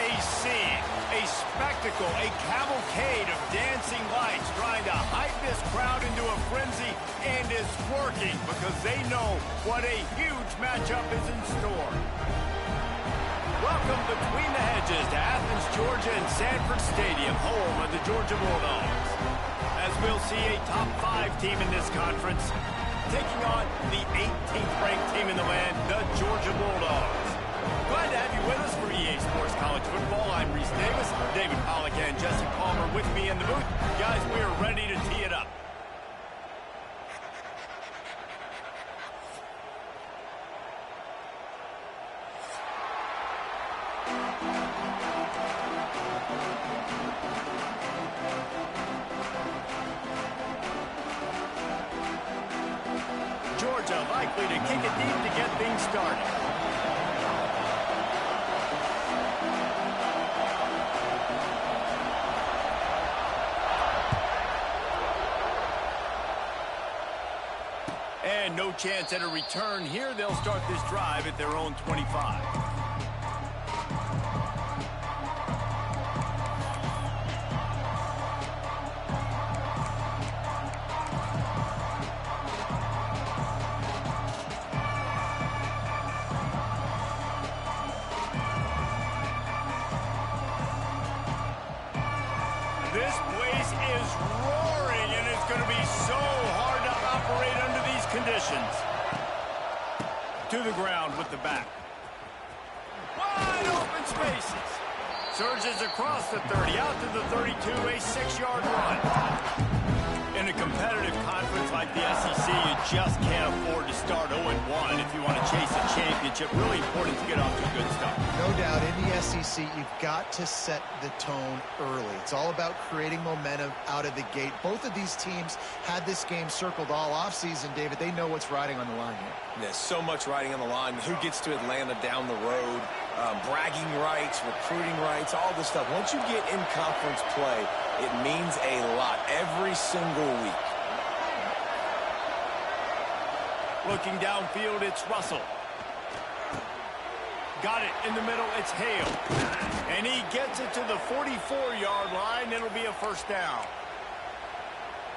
A scene, a spectacle, a cavalcade of dancing lights trying to hype this crowd into a frenzy, and it's working because they know what a huge matchup is in store. Welcome between the hedges to Athens, Georgia and Sanford Stadium, home of the Georgia Bulldogs. As we'll see a top 5 team in this conference taking on the 18th ranked team in the land, the Georgia Bulldogs. Glad to have you with us for EA Sports College Football. I'm Reese Davis, David Pollack and Jesse Palmer with me in the booth. Guys, we are ready to tee it up. Georgia likely to kick it deep to get things started. And no chance at a return here. They'll start this drive at their own 25. This place is roaring, and it's going to be so hard to operate under these conditions. To the ground with the back. Wide open spaces. Surges across the 30, out to the 32, a 6-yard run. In a competitive conference like the SEC, you just can't afford to start 0-1 if you want to chase a championship. Really important to get off to a good start. No doubt, in the SEC, you've got to set the tone early. It's all about creating momentum out of the gate. Both of these teams had this game circled all offseason, David. They know what's riding on the line here. There's so much riding on the line. Who gets to Atlanta down the road, bragging rights, recruiting rights, all this stuff. Once you get in conference play, it means a lot every single week. Looking downfield, it's Russell. Got it in the middle, it's Hale. And he gets it to the 44-yard line. It'll be a first down.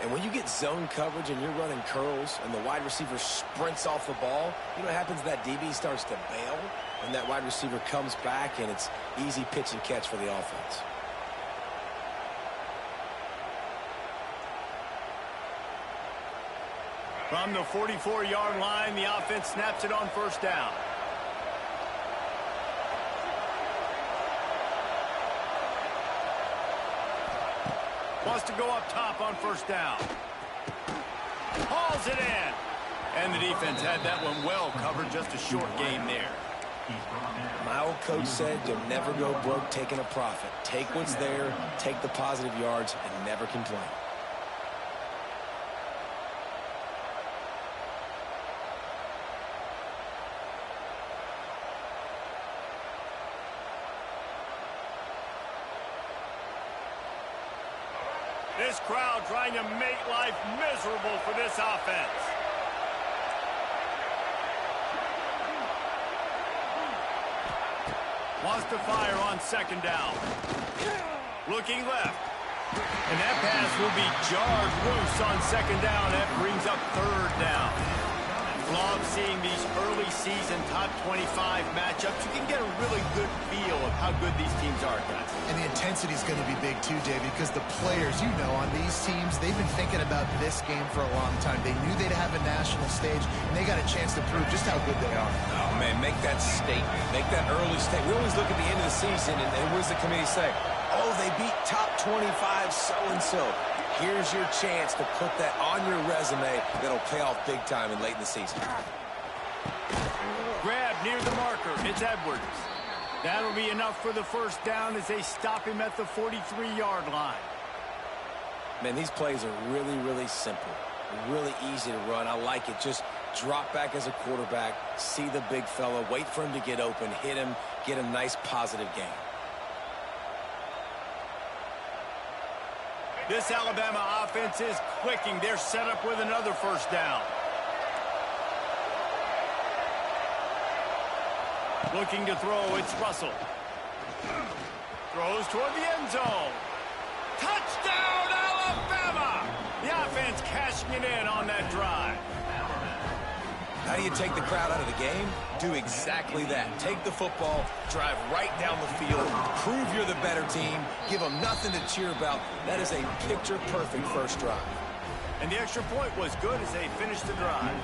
And when you get zone coverage and you're running curls and the wide receiver sprints off the ball, you know what happens? That DB starts to bail, and that wide receiver comes back, and it's easy pitch and catch for the offense. From the 44-yard line, the offense snaps it on first down. Wants to go up top on first down. Hauls it in. And the defense had that one well covered. Just a short gain there. My old coach said you'll never go broke taking a profit. Take what's there, take the positive yards, and never complain. This crowd trying to make life miserable for this offense. Wants to fire on second down. Looking left. And that pass will be jarred loose on second down. That brings up third down. Love seeing these early season top 25 matchups. You can get a really good feel of how good these teams are, guys. And the intensity is going to be big too, David, because the players, you know, on these teams, they've been thinking about this game for a long time. They knew they'd have a national stage, and they got a chance to prove just how good they are. Oh, man, make that statement. Make that early statement. We always look at the end of the season, and what does the committee say? Oh, they beat top 25 so-and-so. Here's your chance to put that on your resume that'll pay off big time and late in the season. Grab near the marker. It's Edwards. That'll be enough for the first down as they stop him at the 43-yard line. Man, these plays are really, really simple. Really easy to run. I like it. Just drop back as a quarterback, see the big fella, wait for him to get open, hit him, get a nice positive gain. This Alabama offense is clicking. They're set up with another first down. Looking to throw, it's Russell. Throws toward the end zone. Touchdown, Alabama! The offense cashing it in on that drive. How do you take the crowd out of the game? Do exactly that. Take the football, drive right down the field, prove you're the better team, give them nothing to cheer about. That is a picture-perfect first drive. And the extra point was good as they finished the drive.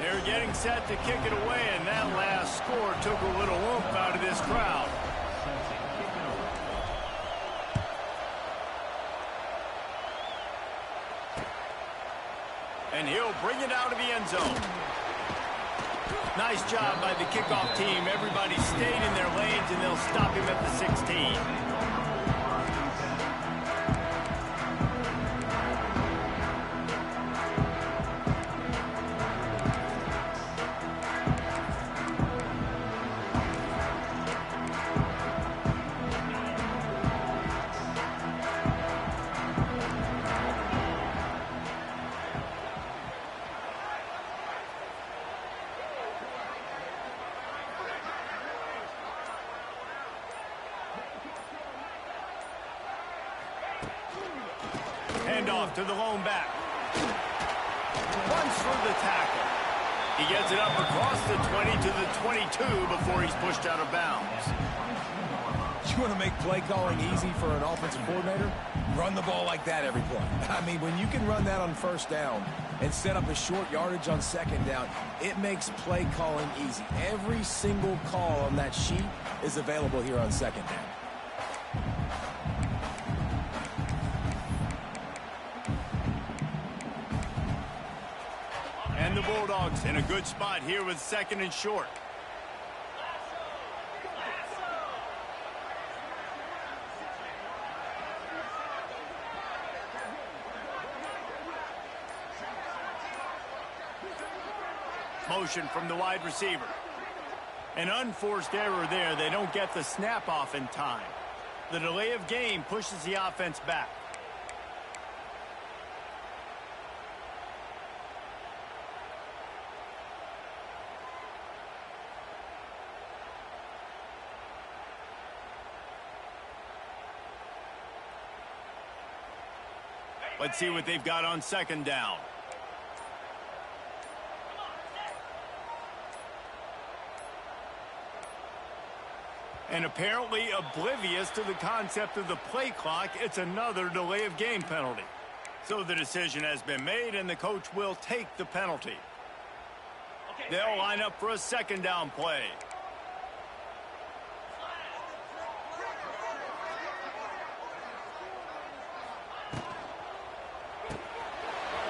They're getting set to kick it away, and that last score took a little oomph out of this crowd. And he'll bring it out of the end zone. Nice job by the kickoff team. Everybody stayed in their lanes, and they'll stop him at the 16. Handoff to the lone back. Runs for the tackle. He gets it up across the 20 to the 22 before he's pushed out of bounds. You want to make play calling easy for an offensive coordinator? Run the ball like that every play. I mean, when you can run that on first down and set up a short yardage on second down, it makes play calling easy. Every single call on that sheet is available here on second down. And the Bulldogs in a good spot here with second and short. Motion from the wide receiver. An unforced error there. They don't get the snap off in time. The delay of game pushes the offense back. Let's see what they've got on second down. And apparently oblivious to the concept of the play clock, it's another delay of game penalty. So the decision has been made, and the coach will take the penalty. They'll line up for a second down play.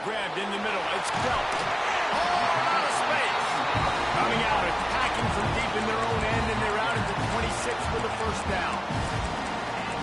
Grabbed in the middle. It's Belt. Oh, out of space. Coming out, attacking from deep in their own end, and they're out at the 26 for the first down.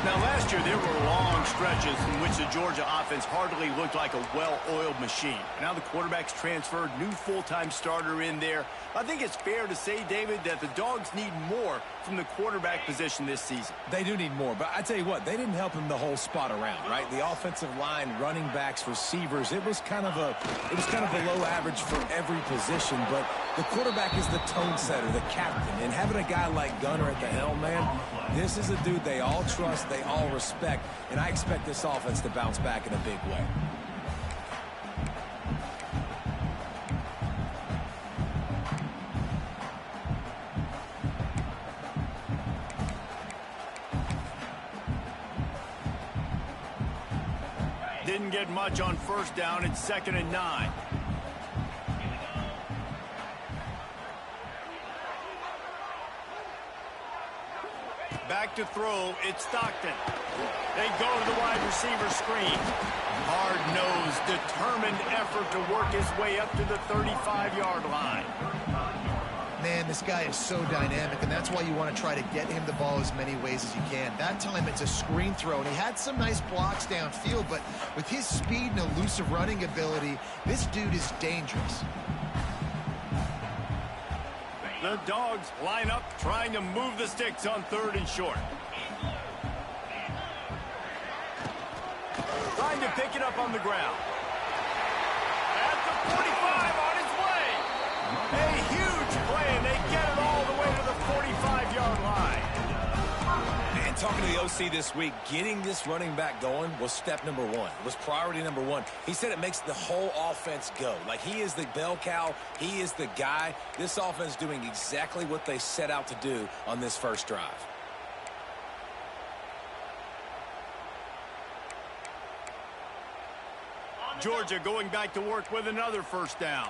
Now, last year, there were long stretches in which the Georgia offense hardly looked like a well-oiled machine. Now the quarterback's transferred, new full-time starter in there. I think it's fair to say, David, that the Dogs need more from the quarterback position this season. They do need more, but I tell you what, they didn't help him the whole spot around, right? The offensive line, running backs, receivers, it was kind of below average for every position, but the quarterback is the tone setter, the captain, and having a guy like Gunner at the helm, man, this is a dude they all trust, they all respect, and I expect this offense to bounce back in a big way. Didn't get much on first down. It's 2nd and 9. Back to throw. It's Stockton. They go to the wide receiver screen. Hard-nosed, determined effort to work his way up to the 35-yard line. Man, this guy is so dynamic, and that's why you want to try to get him the ball as many ways as you can. That time it's a screen throw, and he had some nice blocks downfield, but with his speed and elusive running ability, this dude is dangerous. The Dogs line up, trying to move the sticks on 3rd and short. Trying to pick it up on the ground. At the 45, on its way. A huge play, and they get it all the way to the 45-yard line. talking to the OC this week, getting this running back going was step number one. It was priority number one. He said it makes the whole offense go. Like, he is the bell cow. He is the guy. This offense is doing exactly what they set out to do on this first drive. Georgia going back to work with another first down.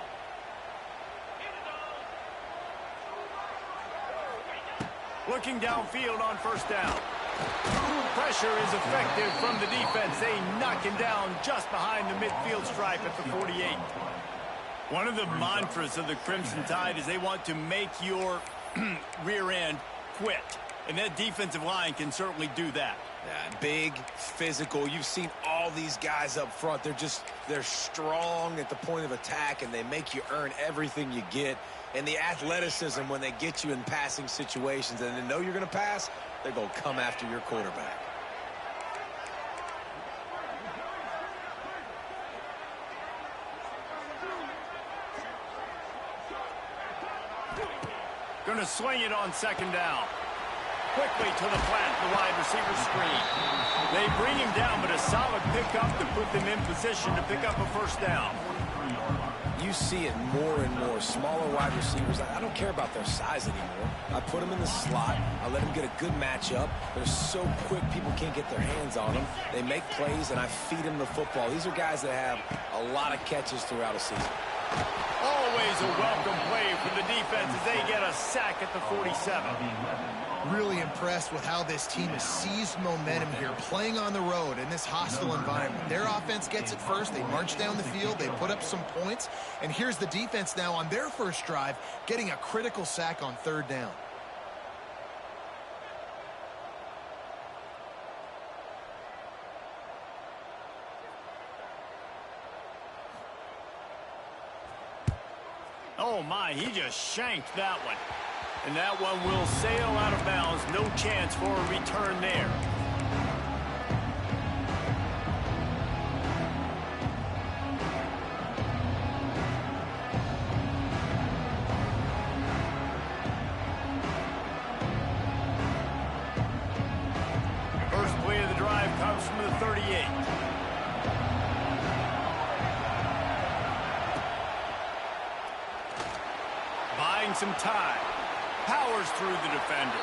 Looking downfield on first down. Pressure is effective from the defense. They knock him down just behind the midfield stripe at the 48. One of the mantras of the Crimson Tide is they want to make your rear end quit. And that defensive line can certainly do that. Yeah, big, physical. You've seen all these guys up front. They're strong at the point of attack, and they make you earn everything you get. And the athleticism when they get you in passing situations and they know you're going to pass, they're going to come after your quarterback. Going to swing it on second down. Quickly to the flat, the wide receiver screen. They bring him down, but a solid pickup to put them in position to pick up a first down. You see it more and more. Smaller wide receivers, I don't care about their size anymore. I put them in the slot. I let them get a good matchup. They're so quick, people can't get their hands on them. They make plays, and I feed them the football. These are guys that have a lot of catches throughout a season. Always a welcome play for the defense as they get a sack at the 47. Really impressed with how this team has seized momentum here, playing on the road in this hostile environment. Their offense gets it first. They march down the field. They put up some points. And here's the defense now on their first drive, getting a critical sack on third down. Oh, my, he just shanked that one. And that one will sail out of bounds. No chance for a return there. The first play of the drive comes from the 38. Buying some time. Powers through the defender.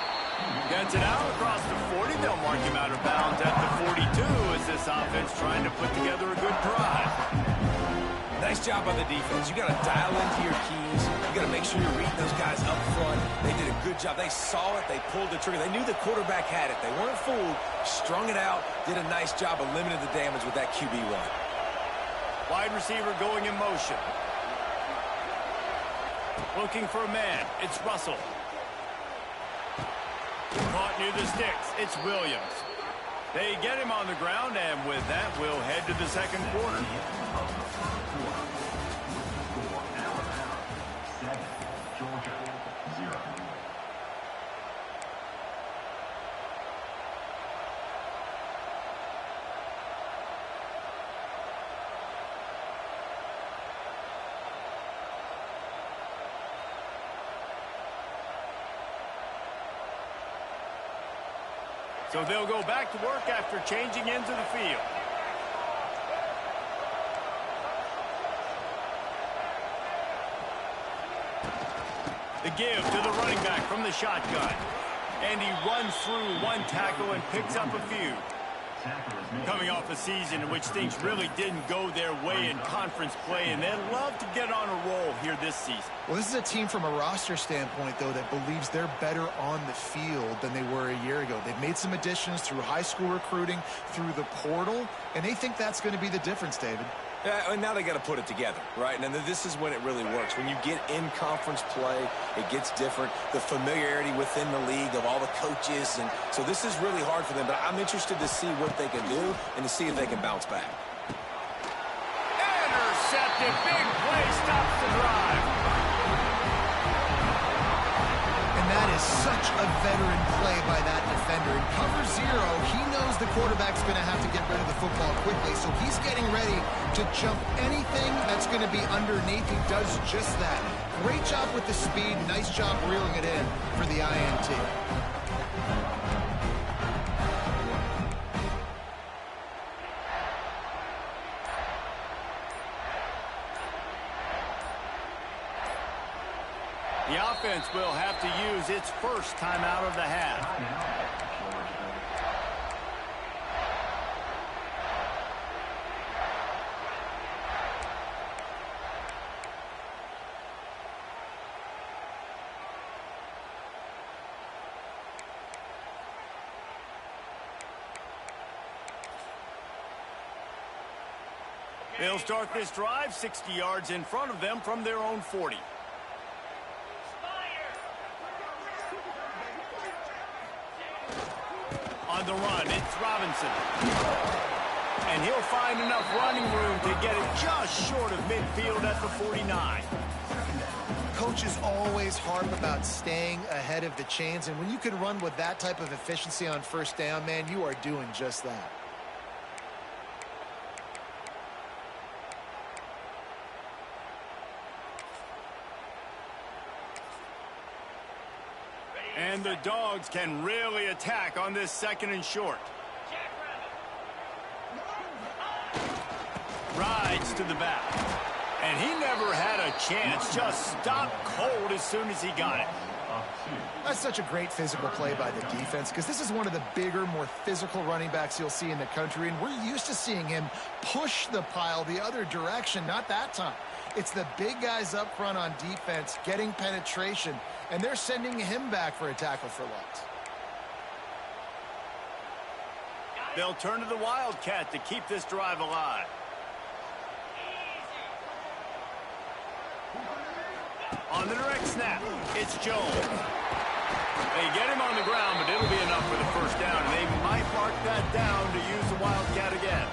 Gets it out across the 40. They'll mark him out of bounds at the 42 as this offense trying to put together a good drive. Nice job by the defense. You got to dial into your keys. You got to make sure you're reading those guys up front. They did a good job. They saw it. They pulled the trigger. They knew the quarterback had it. They weren't fooled. Strung it out. Did a nice job of limiting the damage with that QB run. Wide receiver going in motion. Looking for a man. It's Russell. Caught near the sticks. It's Williams. They get him on the ground, and with that, we'll head to the second quarter. So they'll go back to work after changing into the field. The give to the running back from the shotgun. And he runs through one tackle and picks up a few. Coming off a season in which things really didn't go their way in conference play, and they'd love to get on a roll here this season. Well, this is a team from a roster standpoint, though, that believes they're better on the field than they were a year ago. They've made some additions through high school recruiting, through the portal, and they think that's going to be the difference, David. Yeah, and now they got to put it together, right? And this is when it really works. When you get in conference play, it gets different. The familiarity within the league of all the coaches, and so this is really hard for them. But I'm interested to see what they can do and to see if they can bounce back. Intercepted, big play, stops the drive. And that is such a veteran play by that defender. In cover zero, he knows the quarterback's going to have to get rid of the football quickly, so he's getting ready to jump anything that's going to be underneath. He does just that. Great job with the speed. Nice job reeling it in for the INT. The offense will have to use its first timeout of the half. They'll start this drive 60 yards in front of them from their own 40. On the run, it's Robinson. And he'll find enough running room to get it just short of midfield at the 49. Coaches always harp about staying ahead of the chains, and when you can run with that type of efficiency on first down, man, you are doing just that. And the Dogs can really attack on this second and short. Rides to the back. And he never had a chance. Just stopped cold as soon as he got it. That's such a great physical play by the defense, because this is one of the bigger, more physical running backs you'll see in the country, and we're used to seeing him push the pile the other direction. Not that time. It's the big guys up front on defense getting penetration, and they're sending him back for a tackle for loss. They'll turn to the Wildcat to keep this drive alive. On the direct snap, it's Jones. They get him on the ground, but it'll be enough for the first down, and they might mark that down to use the Wildcat again.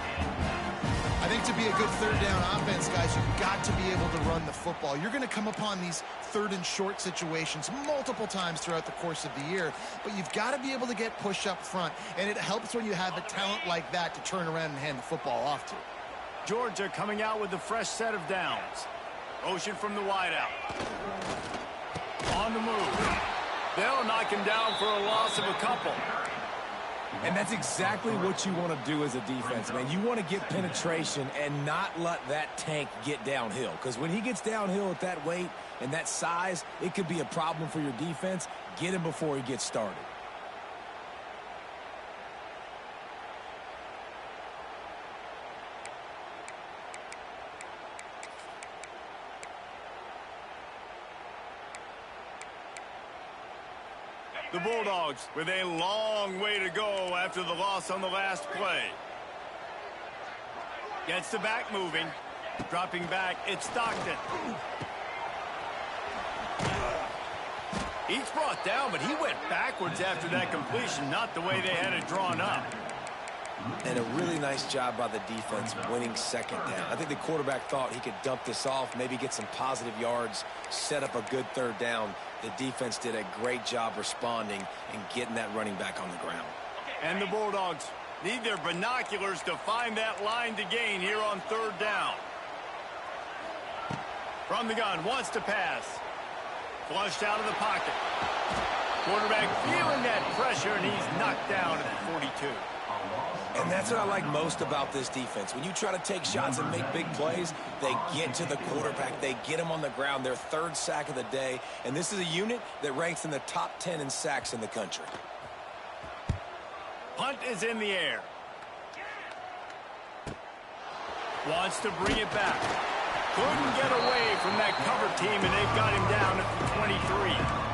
I think to be a good third down offense, guys, you've got to be able to run the football. You're going to come upon these third and short situations multiple times throughout the course of the year, but you've got to be able to get push up front, and it helps when you have a talent like that to turn around and hand the football off to. Georgia coming out with a fresh set of downs. Motion from the wideout. On the move. They'll knock him down for a loss of a couple. And that's exactly what you want to do as a defense, man. You want to get penetration and not let that tank get downhill. Because when he gets downhill at that weight and that size, it could be a problem for your defense. Get him before he gets started. The Bulldogs with a long way to go after the loss on the last play. Gets the back moving. Dropping back, it's Stockton. He's brought down, but he went backwards after that completion, not the way they had it drawn up. And a really nice job by the defense winning second down. I think the quarterback thought he could dump this off, maybe get some positive yards, set up a good third down. The defense did a great job responding and getting that running back on the ground. And the Bulldogs need their binoculars to find that line to gain here on third down. From the gun, wants to pass. Flushed out of the pocket. Quarterback feeling that pressure, and he's knocked down at the 42. And that's what I like most about this defense. When you try to take shots and make big plays, they get to the quarterback. They get him on the ground. Their third sack of the day. And this is a unit that ranks in the top 10 in sacks in the country. Punt is in the air. Wants to bring it back. Couldn't get away from that cover team, and they've got him down at the 23.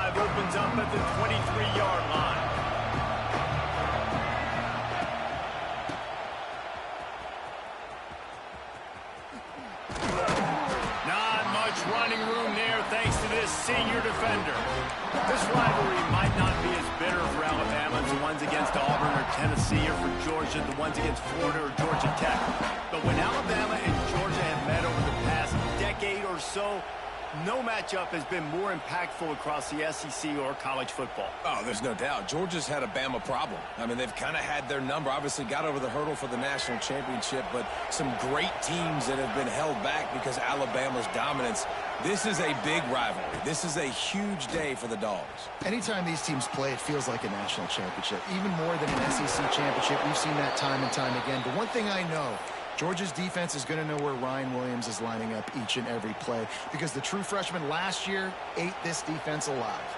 Opens up at the 23-yard line. Not much running room there thanks to this senior defender. This rivalry might not be as bitter for Alabama as the ones against Auburn or Tennessee, or for Georgia, the ones against Florida or Georgia Tech. But when Alabama and Georgia have met over the past decade or so, No matchup has been more impactful across the SEC or college football. Oh, there's no doubt. Georgia's had a Bama problem. I mean, they've kind of had their number. Obviously got over the hurdle for the national championship, but some great teams that have been held back because Alabama's dominance. This is a big rivalry. This is a huge day for the Dogs. Anytime these teams play, it feels like a national championship. Even more than an SEC championship. We've seen that time and time again. But one thing I know, Georgia's defense is going to know where Ryan Williams is lining up each and every play because the true freshman last year ate this defense alive.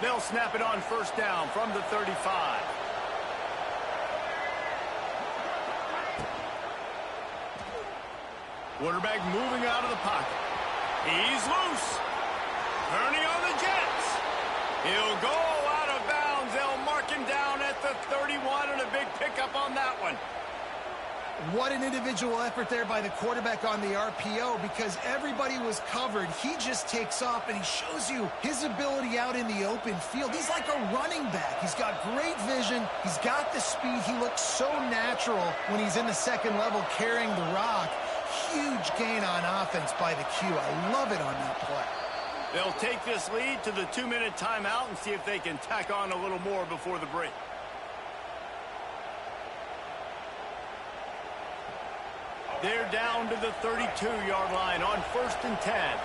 They'll snap it on first down from the 35. Quarterback moving out of the pocket. He's loose. Turning on the Jets. He'll go out of bounds. They'll mark him down at the 31, and a big pickup on that one. What an individual effort there by the quarterback on the RPO because everybody was covered. He just takes off, and he shows you his ability out in the open field. He's like a running back. He's got great vision. He's got the speed. He looks so natural when he's in the second level carrying the rock. Huge gain on offense by the Q. I love it on that play. They'll take this lead to the 2-minute timeout and see if they can tack on a little more before the break. They're down to the 32-yard line on 1st and 10.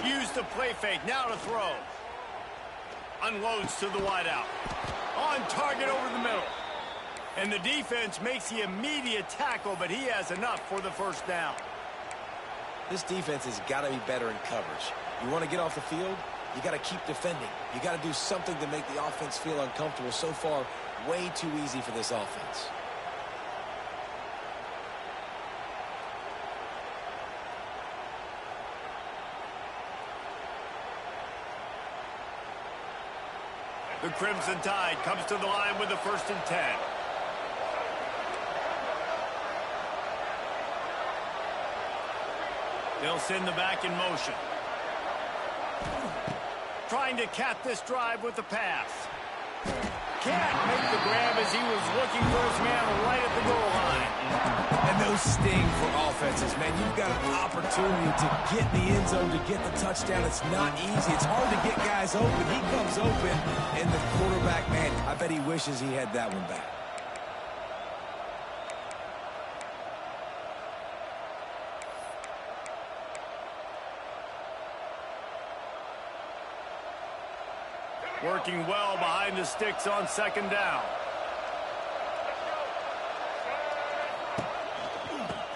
Use the play fake, now to throw. Unloads to the wideout. On target over the middle. And the defense makes the immediate tackle, but he has enough for the first down. This defense has got to be better in coverage. You want to get off the field, you got to keep defending. You got to do something to make the offense feel uncomfortable. So far, way too easy for this offense. The Crimson Tide comes to the line with the 1st and 10. They'll send the back in motion. Trying to cap this drive with the pass. Can't make the grab as he was looking for his man right at the goal line. And those sting for offenses, man. You've got an opportunity to get in the end zone, to get the touchdown. It's not easy. It's hard to get guys open. He comes open, and the quarterback, man, I bet he wishes he had that one back. Working well behind the sticks on 2nd down.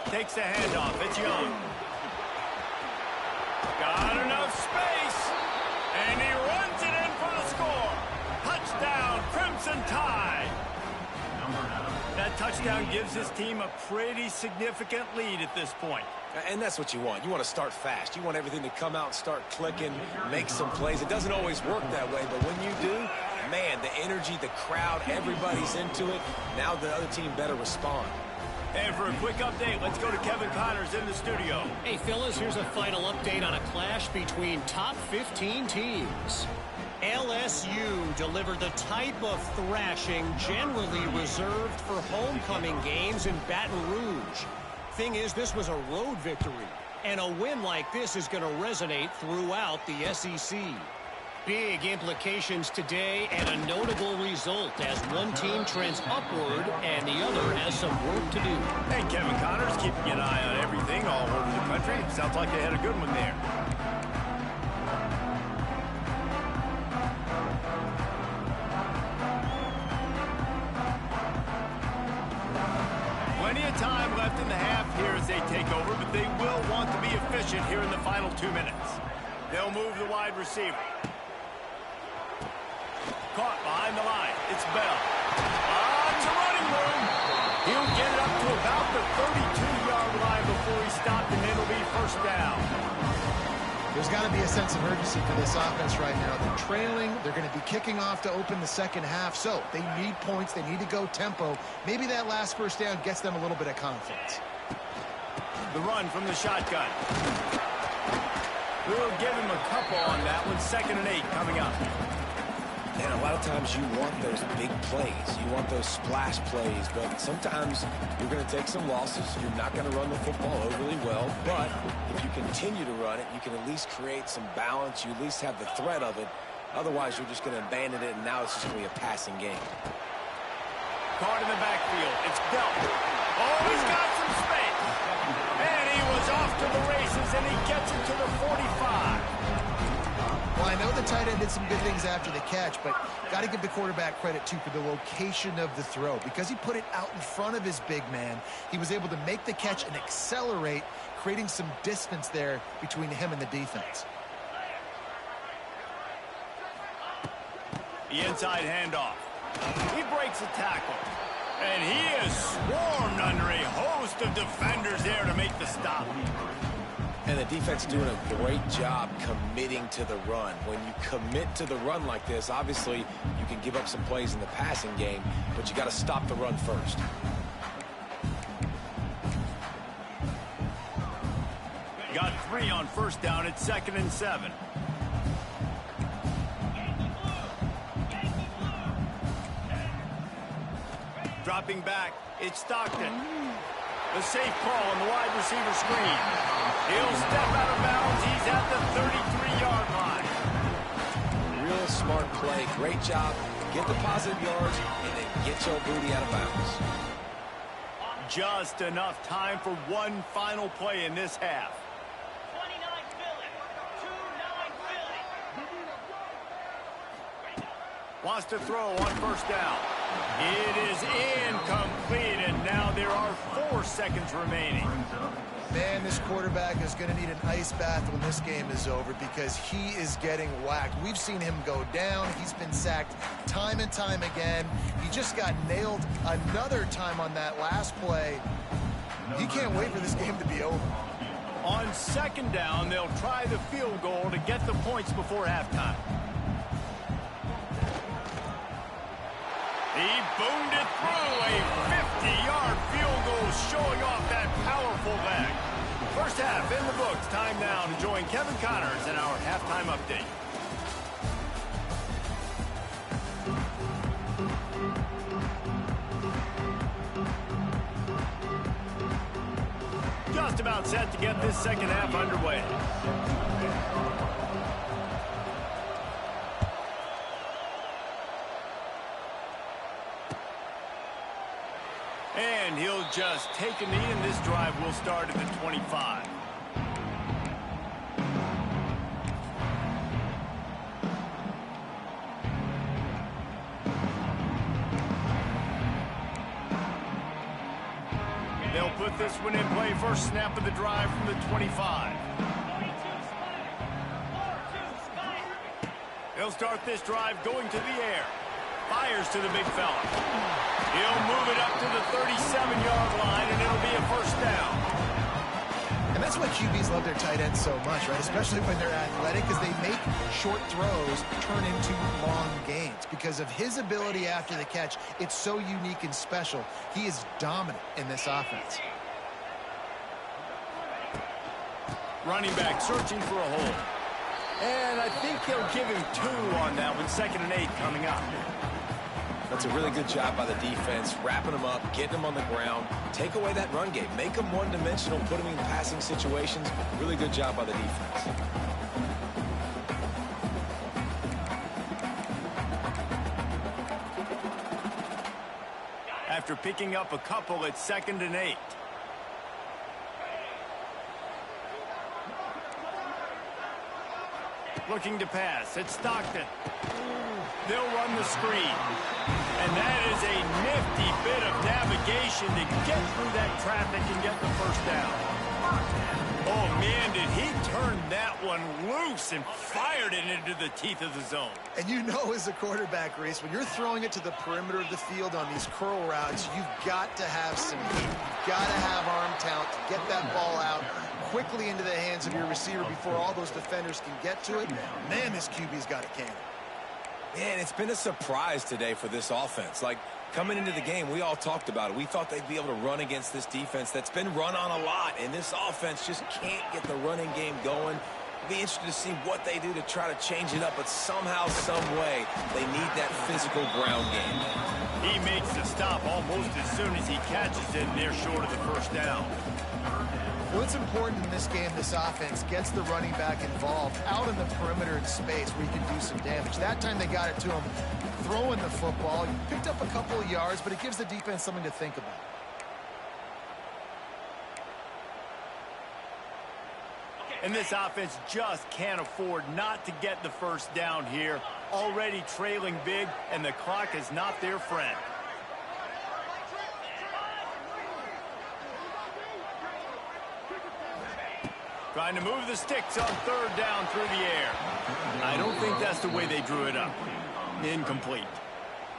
Takes the handoff. It's Young. Got enough space. And he runs it in for the score. Touchdown, Crimson Tide. That touchdown gives his team a pretty significant lead at this point. And that's what you want. You want to start fast. You want everything to come out and start clicking, make some plays. It doesn't always work that way, but when you do, man, the energy, the crowd, everybody's into it. Now the other team better respond. And for a quick update, let's go to Kevin Connors in the studio. Hey, fellas, here's a final update on a clash between top 15 teams. LSU delivered the type of thrashing generally reserved for homecoming games in Baton Rouge. Thing is, this was a road victory, and a win like this is going to resonate throughout the SEC. Big implications today and a notable result as one team trends upward and the other has some work to do. Hey, Kevin Connors, keeping an eye on everything all over the country. Sounds like they had a good one there. Plenty of time left in the half here as they take over, but they will want to be efficient here in the final 2 minutes. They'll move the wide receiver. Caught behind the line. It's Bell. To running room. He'll get it up to about the 32-yard line before he stopped, and it'll be 1st down. There's got to be a sense of urgency for this offense right now. They're trailing. They're going to be kicking off to open the second half. So they need points. They need to go tempo. Maybe that last 1st down gets them a little bit of confidence. The run from the shotgun. We'll give him a couple on that one. 2nd and 8 coming up. And a lot of times you want those big plays. You want those splash plays. But sometimes you're going to take some losses. You're not going to run the football overly well. But if you continue to run it, you can at least create some balance. You at least have the threat of it. Otherwise, you're just going to abandon it, and now it's just going to be a passing game. Caught in the backfield. It's Belt. Oh, he's got some space. And he was off to the races, and he gets it to the 45. Well, I know the tight end did some good things after the catch, but got to give the quarterback credit, too, for the location of the throw. Because he put it out in front of his big man, he was able to make the catch and accelerate, creating some distance there between him and the defense. The inside handoff. He breaks a tackle. And he is swarmed under a host of defenders there to make the stop. And the defense doing a great job committing to the run. When you commit to the run like this, obviously you can give up some plays in the passing game, but you got to stop the run first. Got 3 on 1st down at 2nd and 7. Dropping back, it's Stockton. The safe call on the wide receiver screen. He'll step out of bounds. He's at the 33-yard line. Real smart play. Great job. Get the positive yards and then get your booty out of bounds. Just enough time for one final play in this half. 29 Philly. Wants to throw on 1st down. It is incomplete, and now there are 4 seconds remaining. Man, this quarterback is going to need an ice bath when this game is over because he is getting whacked. We've seen him go down. He's been sacked time and time again. He just got nailed another time on that last play. He can't wait for this game to be over. On 2nd down, they'll try the field goal to get the points before halftime. He boomed it through a 50-yard field goal, showing off that powerful leg. First half in the books. Time now to join Kevin Connors in our halftime update. Just about set to get this 2nd half underway. And he'll just take a knee, and this drive will start at the 25. They'll put this one in play. First snap of the drive from the 25. They'll start this drive going to the air. Fires to the big fella. He'll move it up to the 37-yard line, and it'll be a 1st down. And that's why QBs love their tight ends so much, right? Especially when they're athletic, because they make short throws turn into long gains. Because of his ability after the catch, it's so unique and special. He is dominant in this offense. Running back searching for a hole. And I think they'll give him 2 on that one. 2nd and 8 coming up. That's a really good job by the defense, wrapping them up, getting them on the ground. Take away that run game. Make them one-dimensional, put them in passing situations. Really good job by the defense. After picking up a couple, it's 2nd and 8. Looking to pass. It's Stockton. They'll run the screen. And that is a nifty bit of navigation to get through that traffic and get the 1st down. Oh, man, did he turn that one loose and fired it into the teeth of the zone. And you know, as a quarterback, Reese, when you're throwing it to the perimeter of the field on these curl routes, you've got to have some heat. You've got to have arm talent to get that ball out quickly into the hands of your receiver before all those defenders can get to it. Man, this QB's got a cannon. Man, it's been a surprise today for this offense. Like, Coming into the game, we all talked about it. We thought they'd be able to run against this defense that's been run on a lot, and this offense just can't get the running game going. It'll be interesting to see what they do to try to change it up, but somehow, some way, they need that physical ground game. He makes the stop almost as soon as he catches it, and they're short of the first down. What's important in this game, this offense gets the running back involved out in the perimeter in space where he can do some damage. That time they got it to him throwing the football. He picked up a couple of yards, but it gives the defense something to think about. And this offense just can't afford not to get the first down here. Already trailing big, and the clock is not their friend. Trying to move the sticks on third down through the air. I don't think that's the way they drew it up. Incomplete.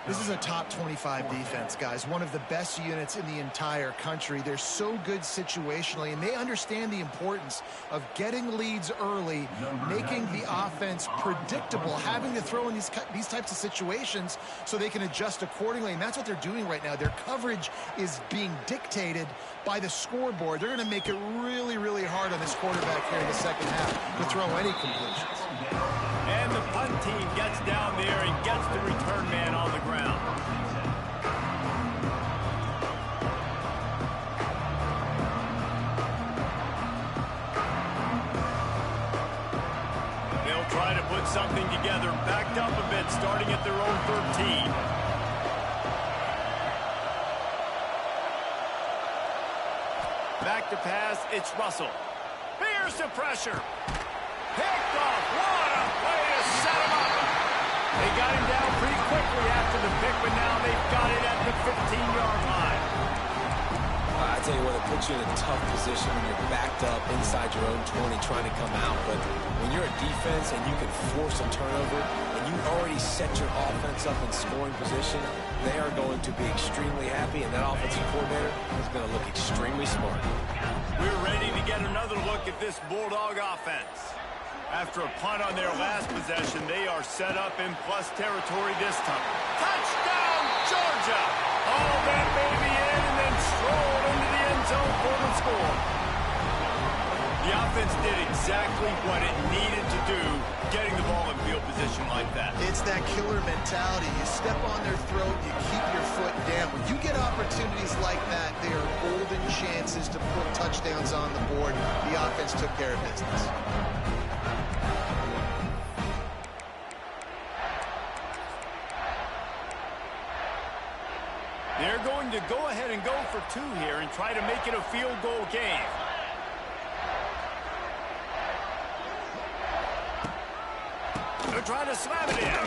This is a top 25 defense, guys. One of the best units in the entire country. They're so good situationally, and they understand the importance of getting leads early, making the offense predictable, having to throw in these types of situations so they can adjust accordingly, and that's what they're doing right now. Their coverage is being dictated by the scoreboard. They're going to make it really, really hard on this quarterback here in the second half to throw any completions. And the punt team gets down there and gets the return man on the ground. They'll try to put something together, backed up a bit, starting at their own 13. Back to pass, it's Russell. Here's the pressure. Picked off. What a way to set him up. They got him down pretty quickly after the pick, but now they've got it at the 15-yard line. I tell you what, it puts you in a tough position when you're backed up inside your own 20 trying to come out. But when you're a defense and you can force a turnover and you already set your offense up in scoring position, they are going to be extremely happy, and that offensive coordinator is going to look extremely smart. We're ready to get another look at this Bulldog offense. After a punt on their last possession, they are set up in plus territory this time. Touchdown, Georgia! All that baby in and then strolled into the end zone for the score. The offense did exactly what it needed to do, getting the ball in field position like that. It's that killer mentality. You step on their throat, you keep your foot down. When you get opportunities like that, they are golden chances to put touchdowns on the board. The offense took care of business. They're going to go ahead and go for two here and try to make it a field goal game. They're trying to slam it in.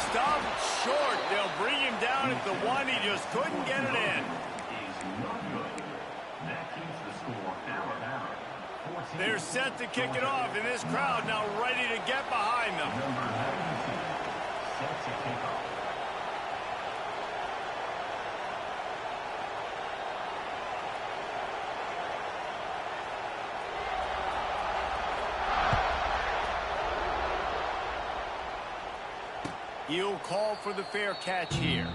Stopped short. They'll bring him down at the one. He just couldn't get it in. They're set to kick it off, and this crowd now ready to get behind them. He'll call for the fair catch here.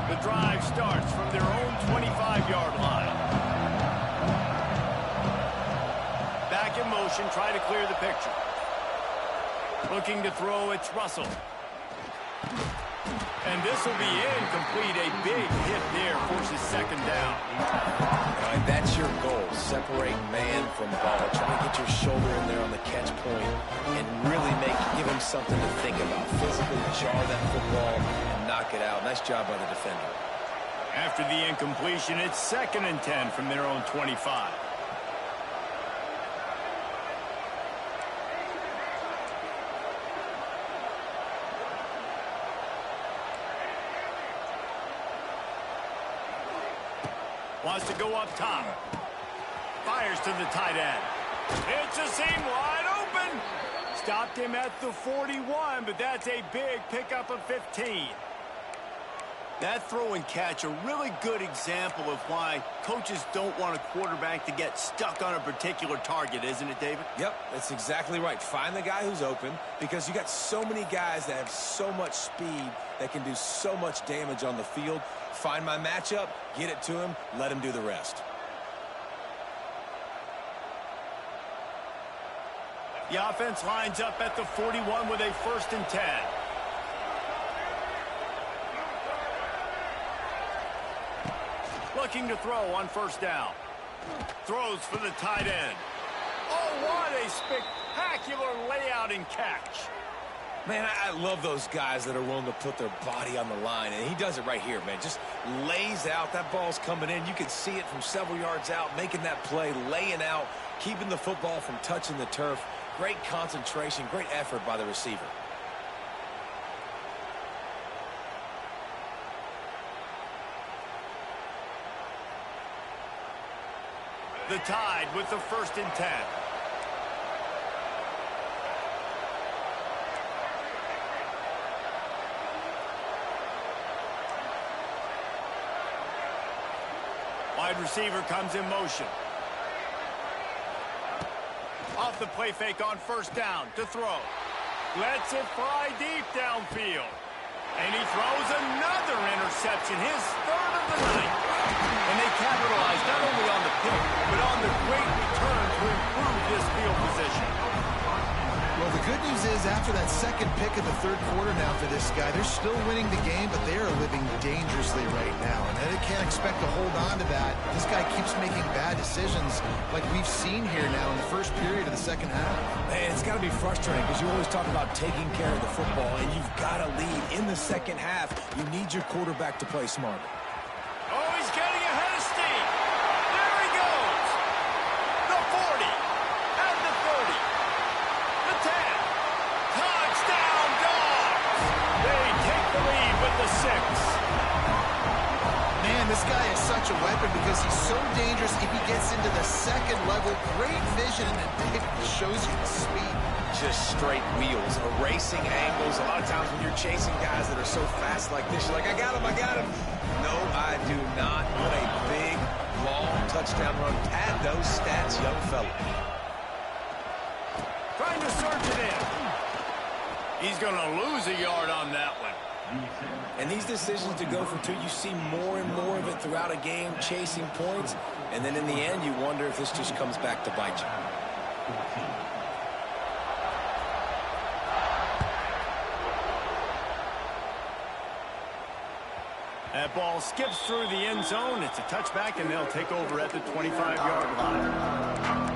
The drive starts from their own 25-yard line. Try to clear the picture. Looking to throw, it's Russell. And this will be incomplete. A big hit there, forces second down. All right, that's your goal. Separate man from ball. Try to get your shoulder in there on the catch point and really give him something to think about. Physically jar that football and knock it out. Nice job by the defender. After the incompletion, it's 2nd and 10 from their own 25. Wants to go up top. Fires to the tight end. It's a seam wide open. Stopped him at the 41, but that's a big pickup of 15. That throw and catch, a really good example of why coaches don't want a quarterback to get stuck on a particular target, isn't it, David? Yep, that's exactly right. Find the guy who's open, because you got so many guys that have so much speed that can do so much damage on the field. Find my matchup, get it to him, let him do the rest. The offense lines up at the 41 with a 1st and 10. Looking to throw on 1st down. Throws for the tight end. Oh, what a spectacular layout and catch. Man, I love those guys that are willing to put their body on the line, and he does it right here, man. Just lays out. That ball's coming in. You can see it from several yards out, making that play, laying out, keeping the football from touching the turf. Great concentration, great effort by the receiver. The Tide with the 1st and 10. Wide receiver comes in motion. Off the play fake on 1st down to throw. Lets it fly deep downfield. And he throws another interception, his 3rd of the night. And they capitalize not only on the pick, but on the great return to improve this field position. Well, the good news is after that 2nd pick of the 3rd quarter now for this guy, they're still winning the game, but they are living dangerously right now. And they can't expect to hold on to that. This guy keeps making bad decisions like we've seen here now in the 1st period of the 2nd half. Man, it's got to be frustrating because you always talk about taking care of the football, and you've got to lead in the 2nd half. You need your quarterback to play smarter. Oh, he's getting ahead of steam. There he goes. The 40 and the 30. The 10. Touchdown, Dogs. They take the lead with the 6. Man, this guy is such a weapon because he's so dangerous if he gets into the 2nd level. Great vision, and it shows you the speed. Just straight wheels, erasing angles. A lot of times when you're chasing guys that are so fast like this, you're like, I got him, I got him. No, I do not. What a big, long touchdown run. Pad those stats, young fella. Trying to surge it in. He's going to lose a yard on that one. And these decisions to go for 2, you see more and more of it throughout a game, chasing points. And then in the end, you wonder if this just comes back to bite you. That ball skips through the end zone. It's a touchback, and they'll take over at the 25-yard line.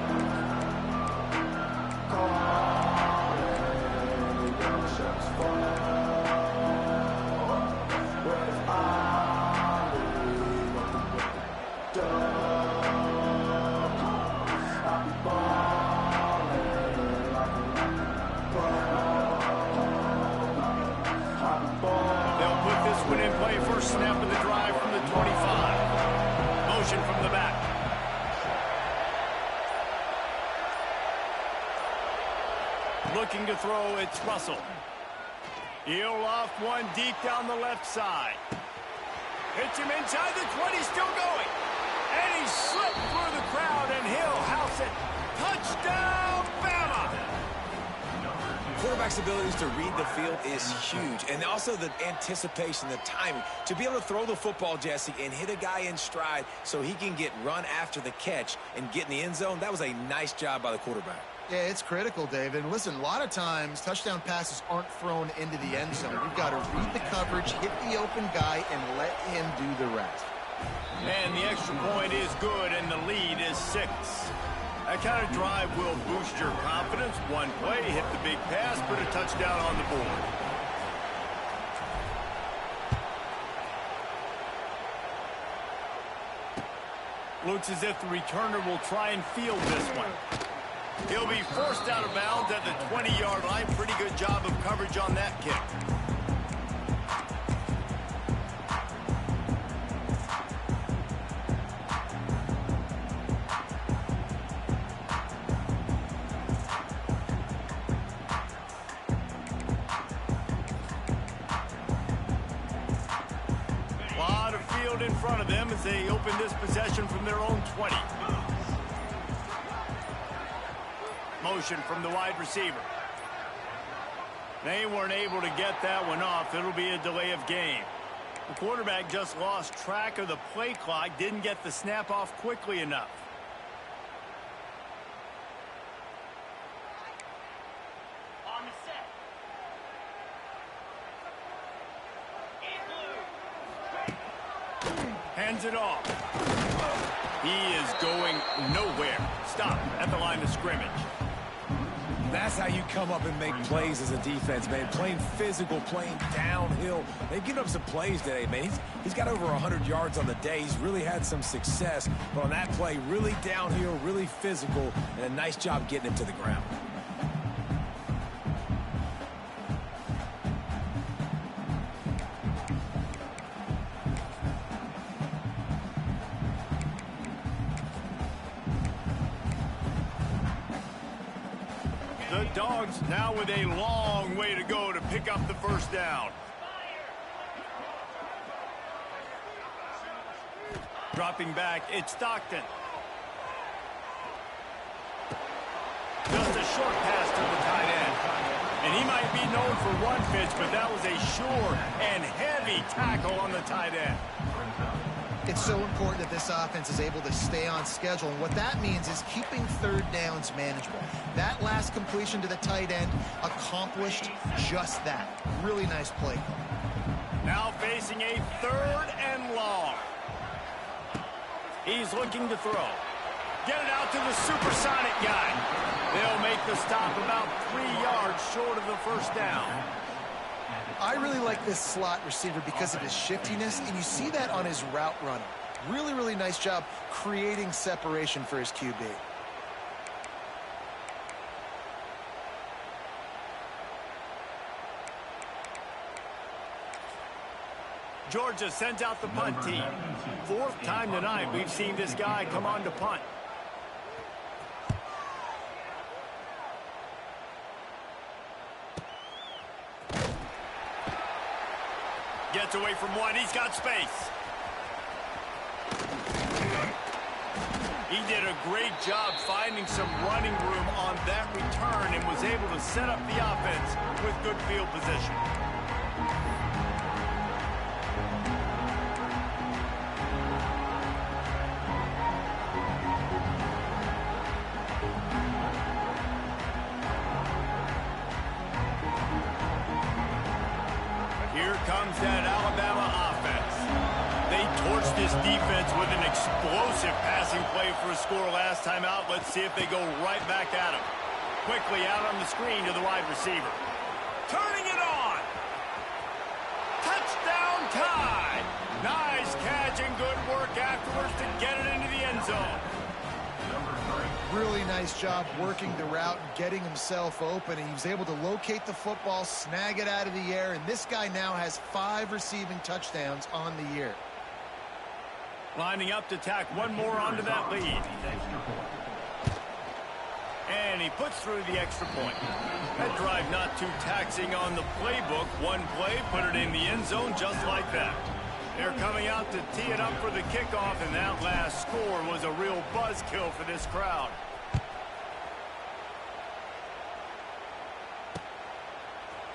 Snap of the drive from the 25. Motion from the back. Looking to throw, it's Russell. He'll loft one deep down the left side. Hits him inside the 20, still going. And he slipped through the crowd, and he'll house it. Touchdown, Bama! Quarterback's abilities to read the field is huge. And also the anticipation, the timing. To be able to throw the football, Jesse, and hit a guy in stride so he can get run after the catch and get in the end zone, that was a nice job by the quarterback. Yeah, it's critical, David. And listen, a lot of times touchdown passes aren't thrown into the end zone. You've got to read the coverage, hit the open guy, and let him do the rest. And the extra point is good, and the lead is 6. That kind of drive will boost your confidence. One play, hit the big pass, put a touchdown on the board. Looks as if the returner will try and field this one. He'll be forced out of bounds at the 20-yard line. Pretty good job of coverage on that kick. A lot of field in front of them as they open this possession from their own 20. Motion from the wide receiver. They weren't able to get that one off. It'll be a delay of game. The quarterback just lost track of the play clock, didn't get the snap off quickly enough. On the set. Hands it off. He is going nowhere. Stop at the line of scrimmage. That's how you come up and make plays as a defense, man. Playing physical, playing downhill. They've given up some plays today, man. He's got over 100 yards on the day. He's really had some success. But on that play, really downhill, really physical, and a nice job getting it to the ground. The Dogs now with a long way to go to pick up the first down. Dropping back, it's Stockton. Just a short pass to the tight end. And he might be known for one pitch, but that was a sure and heavy tackle on the tight end. It's so important that this offense is able to stay on schedule, and what that means is keeping third downs manageable. That last completion to the tight end accomplished just that. Really nice play call. Now facing a 3rd and long. He's looking to throw. Get it out to the supersonic guy. They'll make the stop about 3 yards short of the first down. I really like this slot receiver because of his shiftiness, and you see that on his route running. Really, really nice job creating separation for his QB. Georgia sends out the punt team. 4th time tonight we've seen this guy come on to punt. Gets away from one. He's got space. He did a great job finding some running room on that return and was able to set up the offense with good field position. Here comes that Alabama offense. They torched this defense with an explosive passing play for a score last time out. Let's see if they go right back at him. Quickly out on the screen to the wide receiver. Turning it on. Touchdown tie. Nice catch and good work afterwards to get it into the end zone. Really nice job working the route and getting himself open, and he was able to locate the football, snag it out of the air, and this guy now has 5 receiving touchdowns on the year. Lining up to tack one more onto that lead. And he puts through the extra point. That drive not too taxing on the playbook. One play, put it in the end zone just like that. They're coming out to tee it up for the kickoff, and that last score was a real buzzkill for this crowd.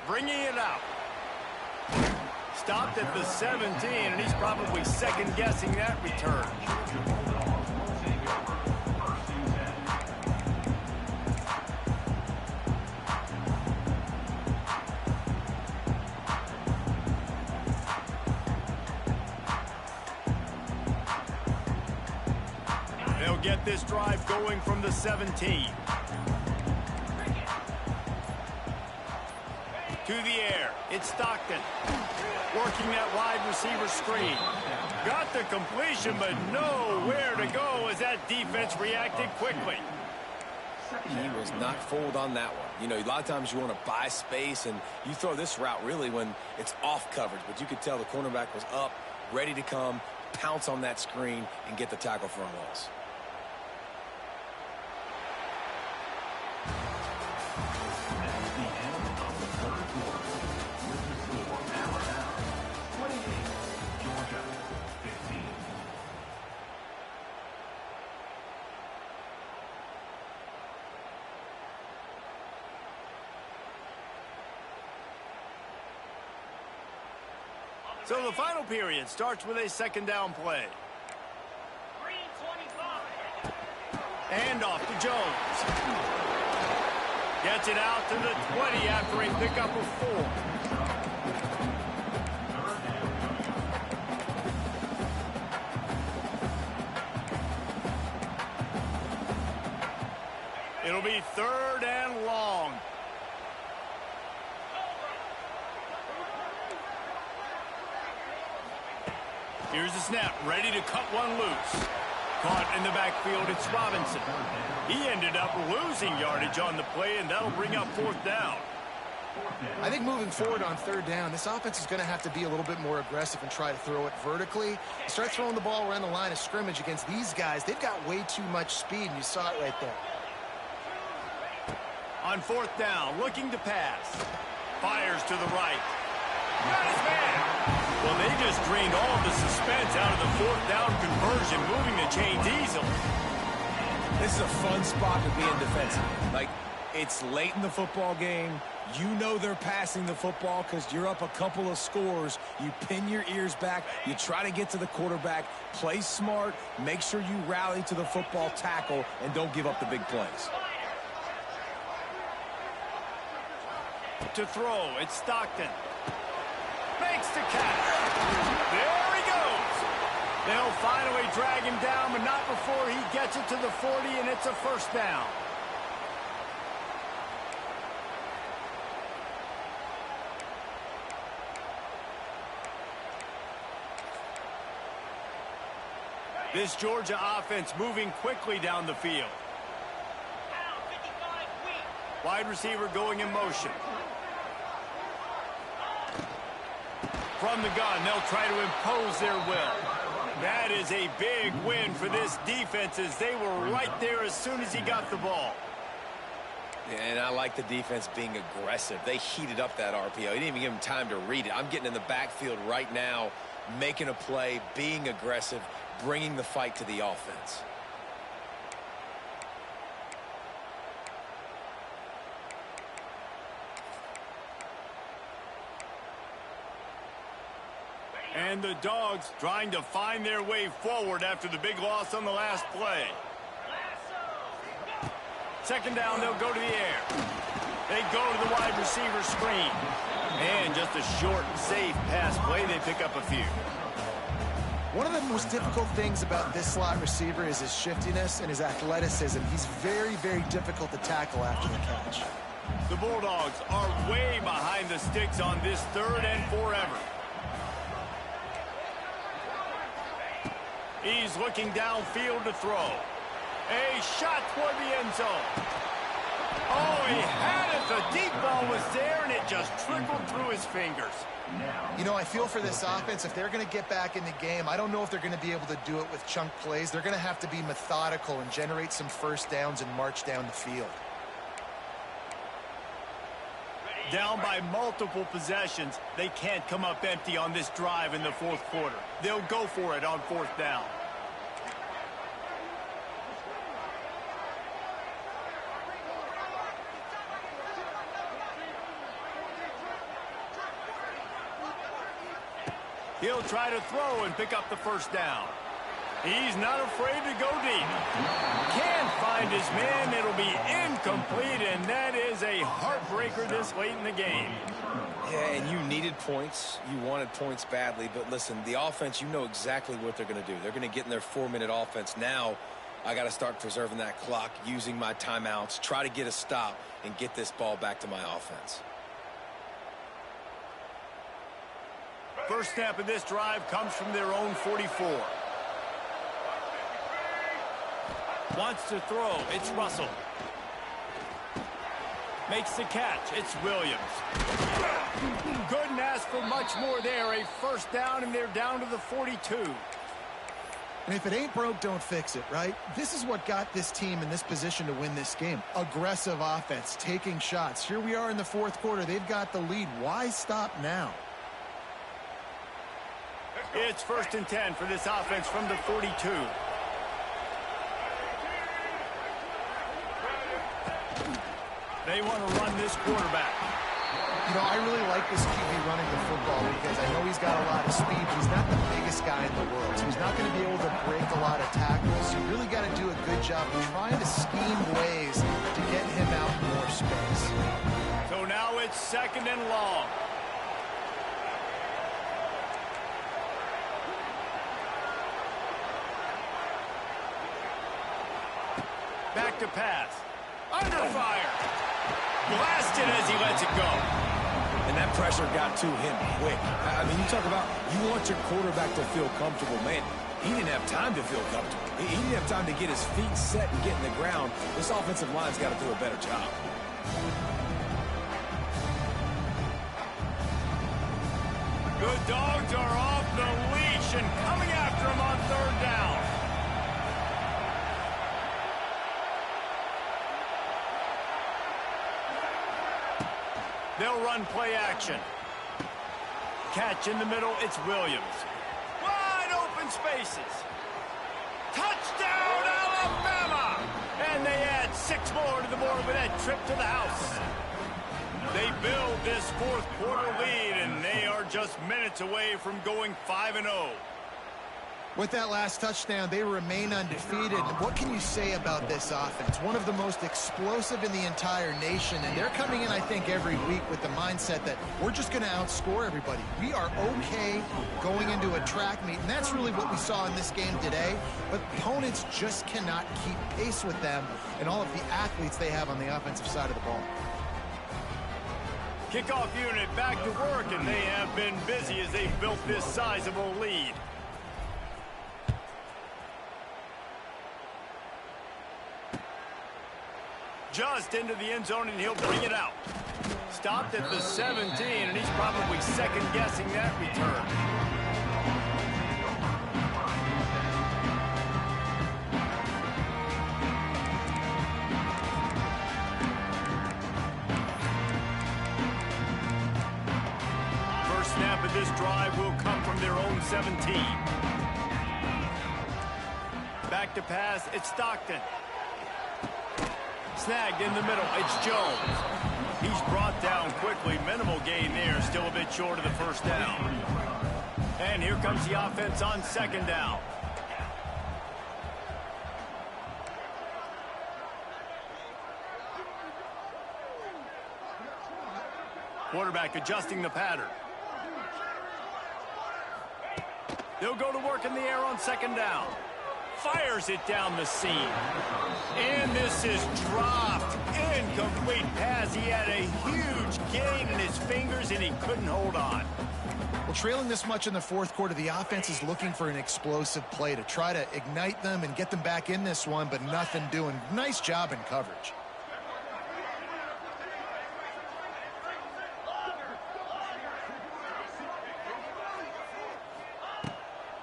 Bringing it out. Stopped at the 17, and he's probably second-guessing that return. They'll get this drive going from the 17. To the air, it's Stockton. Working that wide receiver screen. Got the completion, but nowhere to go as that defense reacted quickly. He was not fooled on that one. You know, a lot of times you want to buy space, and you throw this route really when it's off coverage. But you could tell the cornerback was up, ready to come, pounce on that screen, and get the tackle for a loss. Georgia. So the final period starts with a second down play. Green 25. And off to Jones. Gets it out to the 20 after a pickup of 4. It'll be 3rd and long. Here's the snap, ready to cut one loose. Caught in the backfield, it's Robinson. He ended up losing yardage on the play, and that'll bring up 4th down. I think moving forward on 3rd down, this offense is going to have to be a little bit more aggressive and try to throw it vertically. Start throwing the ball around the line of scrimmage against these guys. They've got way too much speed, and you saw it right there. On 4th down, looking to pass. Fires to the right. Got his man. Well, they just drained all of the suspense out of the 4th down conversion, moving the chains easily. This is a fun spot to be in defensively. Like, it's late in the football game. You know they're passing the football because you're up a couple of scores. You pin your ears back. You try to get to the quarterback. Play smart. Make sure you rally to the football tackle and don't give up the big plays. To throw, it's Stockton. Makes the catch. There he goes. They'll finally drag him down, but not before he gets it to the 40, and it's a 1st down. This Georgia offense moving quickly down the field. Down 55 weak. Wide receiver going in motion. From the gun, they'll try to impose their will. That is a big win for this defense as they were right there as soon as he got the ball. And I like the defense being aggressive. They heated up that RPO. He didn't even give him time to read it. I'm getting in the backfield right now, making a play, being aggressive, bringing the fight to the offense. And the Dogs trying to find their way forward after the big loss on the last play. Second down, they'll go to the air. They go to the wide receiver screen. And just a short, safe pass play, they pick up a few. One of the most difficult things about this slot receiver is his shiftiness and his athleticism. He's very, very difficult to tackle after the catch. The Bulldogs are way behind the sticks on this 3rd and forever. He's looking downfield to throw. A shot toward the end zone. Oh, he had it. The deep ball was there, and it just trickled through his fingers. You know, I feel for this offense, if they're going to get back in the game, I don't know if they're going to be able to do it with chunk plays. They're going to have to be methodical and generate some 1st downs and march down the field. Down by multiple possessions, they can't come up empty on this drive in the 4th quarter. They'll go for it on 4th down. He'll try to throw and pick up the 1st down. He's not afraid to go deep. Can't find his man. It'll be incomplete, and that is a heartbreaker this late in the game. Yeah, and you needed points. You wanted points badly. But listen, the offense, you know exactly what they're going to do. They're going to get in their 4-minute offense. Now, I got to start preserving that clock, using my timeouts, try to get a stop, and get this ball back to my offense. First snap of this drive comes from their own 44. Wants to throw. It's Russell. Makes the catch. It's Williams. Couldn't ask for much more there. A 1st down, and they're down to the 42. And if it ain't broke, don't fix it, right? This is what got this team in this position to win this game. Aggressive offense, taking shots. Here we are in the 4th quarter. They've got the lead. Why stop now? It's 1st and 10 for this offense from the 42. They want to run this quarterback. You know, I really like this QB running the football because I know he's got a lot of speed, but he's not the biggest guy in the world. So he's not going to be able to break a lot of tackles. You really got to do a good job of trying to scheme ways to get him out in more space. So now it's 2nd and long. Back to pass. Under fire. Blasted as he lets it go. And that pressure got to him quick. I mean, you talk about you want your quarterback to feel comfortable. Man, he didn't have time to feel comfortable. He didn't have time to get his feet set and get in the ground. This offensive line's got to do a better job. The Dogs are off the leash and coming after him on 3rd down. They'll run play action. Catch in the middle, it's Williams. Wide open spaces. Touchdown, Alabama! And they add 6 more to the board with that trip to the house. They build this 4th quarter lead, and they are just minutes away from going 5-0. With that last touchdown, they remain undefeated. What can you say about this offense? One of the most explosive in the entire nation, and they're coming in, I think, every week with the mindset that we're just going to outscore everybody. We are okay going into a track meet, and that's really what we saw in this game today. But opponents just cannot keep pace with them and all of the athletes they have on the offensive side of the ball. Kickoff unit back to work, and they have been busy as they've built this sizable lead. Just into the end zone, and he'll bring it out. Stopped at the 17, and he's probably second-guessing that return. First snap of this drive will come from their own 17. Back to pass, it's Stockton. Snagged in the middle, it's Jones. He's brought down quickly. Minimal gain there, still a bit short of the first down. And here comes the offense on 2nd down. Quarterback adjusting the pattern. They'll go to work in the air on 2nd down. Fires it down the seam. And this is dropped. Incomplete pass. He had a huge gain in his fingers, and he couldn't hold on. Well, trailing this much in the 4th quarter, the offense is looking for an explosive play to try to ignite them and get them back in this one, but nothing doing. Nice job in coverage.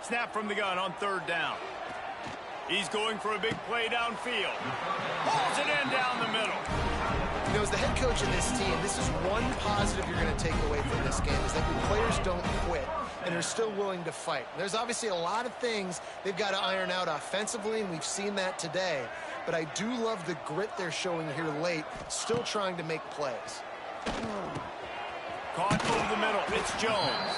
Snap from the gun on 3rd down. He's going for a big play downfield. Pulls it in down the middle. You know, as the head coach of this team, this is one positive you're going to take away from this game, is that the players don't quit and are still willing to fight. There's obviously a lot of things they've got to iron out offensively, and we've seen that today. But I do love the grit they're showing here late, still trying to make plays. Caught over the middle. It's Jones.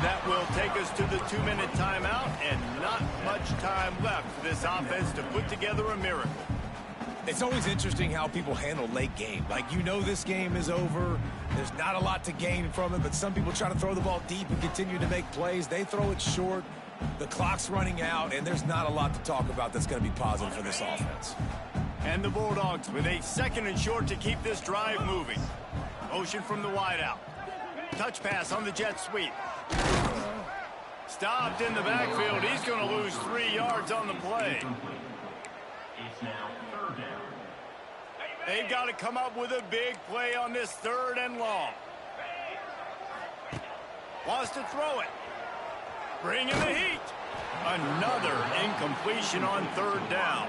That will take us to the 2-minute timeout, and not much time left for this offense to put together a miracle. It's always interesting how people handle late game. Like, you know this game is over. There's not a lot to gain from it, but some people try to throw the ball deep and continue to make plays. They throw it short. The clock's running out, and there's not a lot to talk about that's going to be positive for this offense. And the Bulldogs with a 2nd and short to keep this drive moving. Motion from the wideout. Touch pass on the jet sweep. Stopped in the backfield. He's going to lose 3 yards on the play. They've got to come up with a big play on this 3rd and long. Wants to throw it. Bring in the heat. Another incompletion on 3rd down.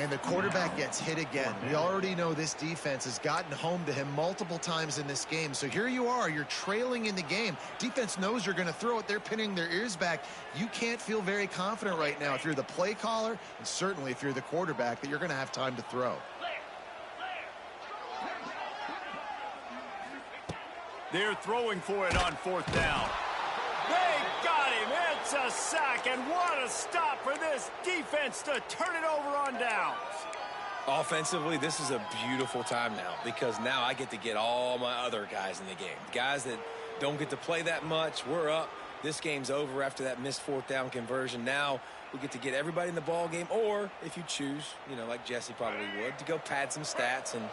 And the quarterback gets hit again. We already know this defense has gotten home to him multiple times in this game. So here you are, you're trailing in the game. Defense knows you're going to throw it. They're pinning their ears back. You can't feel very confident right now if you're the play caller, and certainly if you're the quarterback, that you're going to have time to throw. They're throwing for it on 4th down. They got him. It's a sack, and what a stop for this defense to turn it over on downs. Offensively, this is a beautiful time now because now I get to get all my other guys in the game. Guys that don't get to play that much, we're up. This game's over after that missed 4th down conversion. Now we get to get everybody in the ball game, or if you choose, like Jesse probably would, to go pad some stats and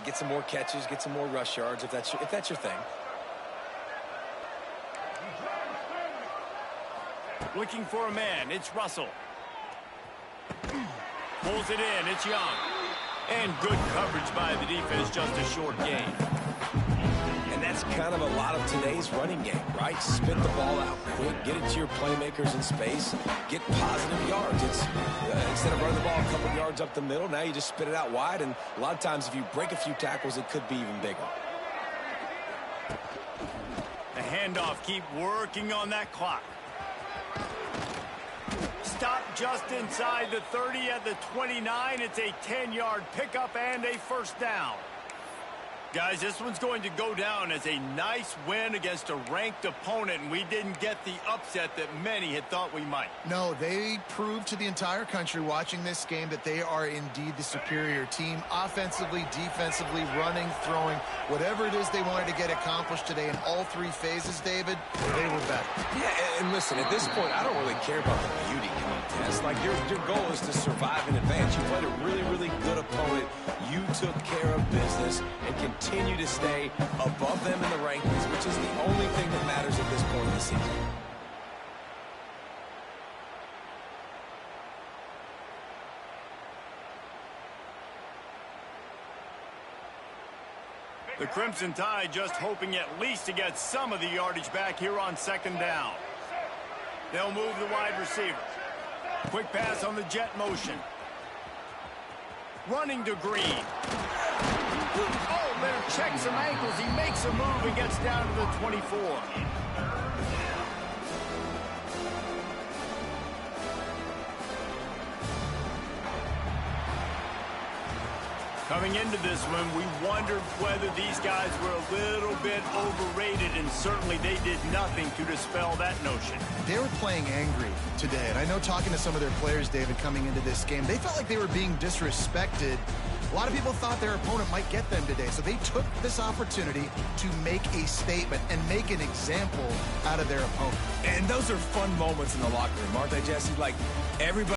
get some more catches, get some more rush yards if that's your thing. Looking for a man. It's Russell. Pulls it in. It's Young. And good coverage by the defense, just a short gain. And that's kind of a lot of today's running game, right? Spit the ball out quick, get it to your playmakers in space, get positive yards. It's instead of running the ball a couple yards up the middle, now you just spit it out wide, and a lot of times if you break a few tackles, it could be even bigger. The handoff, keep working on that clock. Stop just inside the 30 at the 29. It's a 10-yard pickup and a 1st down. Guys, this one's going to go down as a nice win against a ranked opponent, and we didn't get the upset that many had thought we might. No, they proved to the entire country watching this game that they are indeed the superior team. Offensively, defensively, running, throwing, whatever it is they wanted to get accomplished today in all 3 phases, David, they were better. Yeah, and listen, at this point, I don't really care about the beauty contest. Like, your goal is to survive and advance. You played a really, really good opponent. You took care of business and continue to stay above them in the rankings, which is the only thing that matters at this point in the season. The Crimson Tide just hoping at least to get some of the yardage back here on 2nd down. They'll move the wide receiver. Quick pass on the jet motion. Running to Green. Oh, better check some ankles. He makes a move and gets down to the 24. Coming into this one, we wondered whether these guys were a little bit overrated, and certainly they did nothing to dispel that notion. They were playing angry today, and I know talking to some of their players, David, coming into this game, they felt like they were being disrespected. A lot of people thought their opponent might get them today, so they took this opportunity to make a statement and make an example out of their opponent. And those are fun moments in the locker room, aren't they, Jesse? Like, everybody